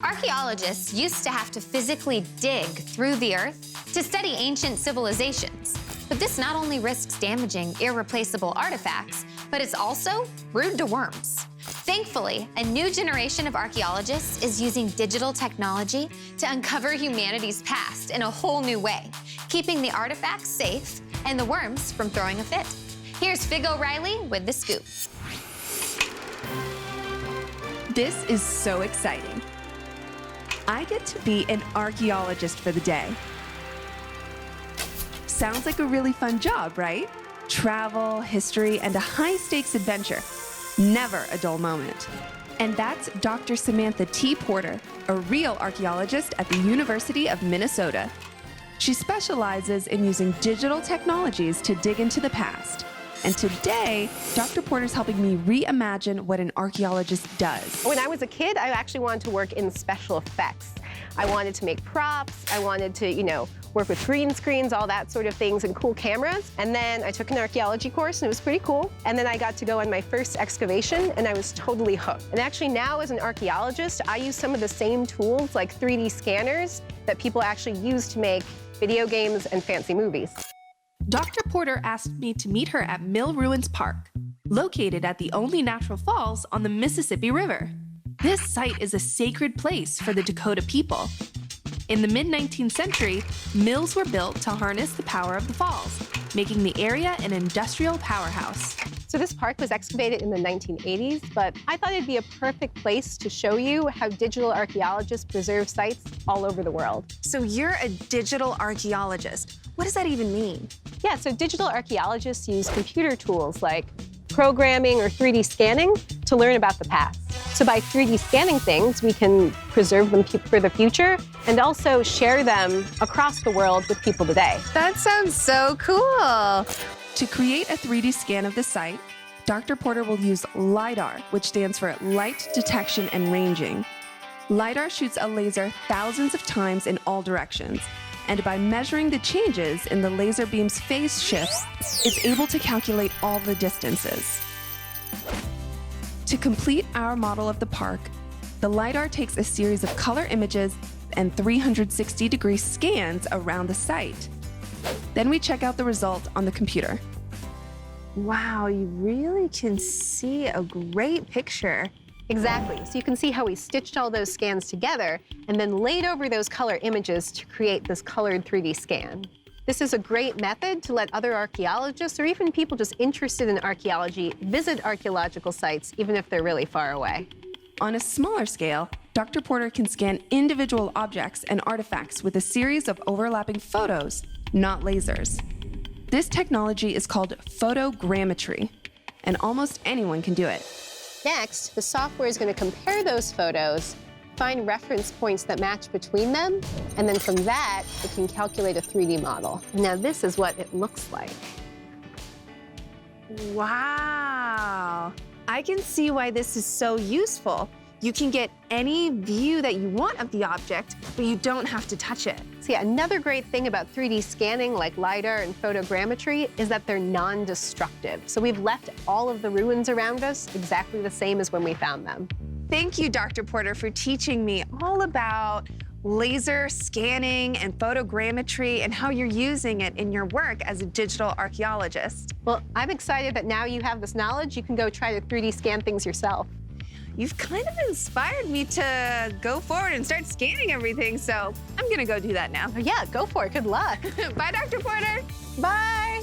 Archaeologists used to have to physically dig through the earth to study ancient civilizations. But this not only risks damaging irreplaceable artifacts, but it's also rude to worms. Thankfully, a new generation of archaeologists is using digital technology to uncover humanity's past in a whole new way, keeping the artifacts safe and the worms from throwing a fit. Here's Fig O'Reilly with the scoop. This is so exciting. I get to be an archaeologist for the day. Sounds like a really fun job, right? Travel, history, and a high-stakes adventure. Never a dull moment. And that's Dr. Samantha T. Porter, a real archaeologist at the University of Minnesota. She specializes in using digital technologies to dig into the past. And today, Dr. Porter's helping me reimagine what an archaeologist does. When I was a kid, I actually wanted to work in special effects. I wanted to make props. I wanted to, work with green screens, all that sort of things, and cool cameras. And then I took an archaeology course, and it was pretty cool. And then I got to go on my first excavation, and I was totally hooked. And actually now, as an archaeologist, I use some of the same tools, like 3D scanners, that people actually use to make video games and fancy movies. Dr. Porter asked me to meet her at Mill Ruins Park, located at the only natural falls on the Mississippi River. This site is a sacred place for the Dakota people. In the mid-19th century, mills were built to harness the power of the falls, making the area an industrial powerhouse. So this park was excavated in the 1980s, but I thought it'd be a perfect place to show you how digital archaeologists preserve sites all over the world. So you're a digital archaeologist. What does that even mean? Yeah, so digital archaeologists use computer tools like programming or 3D scanning to learn about the past. So by 3D scanning things, we can preserve them for the future and also share them across the world with people today. That sounds so cool. To create a 3D scan of the site, Dr. Porter will use LiDAR, which stands for Light Detection and Ranging. LiDAR shoots a laser thousands of times in all directions, and by measuring the changes in the laser beam's phase shifts, it's able to calculate all the distances. To complete our model of the park, the LiDAR takes a series of color images and 360-degree scans around the site. Then we check out the result on the computer. Wow, you really can see a great picture. Exactly. So you can see how we stitched all those scans together and then laid over those color images to create this colored 3D scan. This is a great method to let other archaeologists or even people just interested in archaeology visit archaeological sites, even if they're really far away. On a smaller scale, Dr. Porter can scan individual objects and artifacts with a series of overlapping photos, not lasers. This technology is called photogrammetry, and almost anyone can do it. Next, the software is going to compare those photos, find reference points that match between them, and then from that, it can calculate a 3D model. Now, this is what it looks like. Wow. I can see why this is so useful. You can get any view that you want of the object, but you don't have to touch it. So yeah, another great thing about 3D scanning like LiDAR and photogrammetry is that they're non-destructive. So we've left all of the ruins around us exactly the same as when we found them. Thank you, Dr. Porter, for teaching me all about laser scanning and photogrammetry and how you're using it in your work as a digital archaeologist. Well, I'm excited that now you have this knowledge, you can go try to 3D scan things yourself. You've kind of inspired me to go forward and start scanning everything, so I'm gonna go do that now. Yeah, go for it. Good luck. Bye, Dr. Porter. Bye.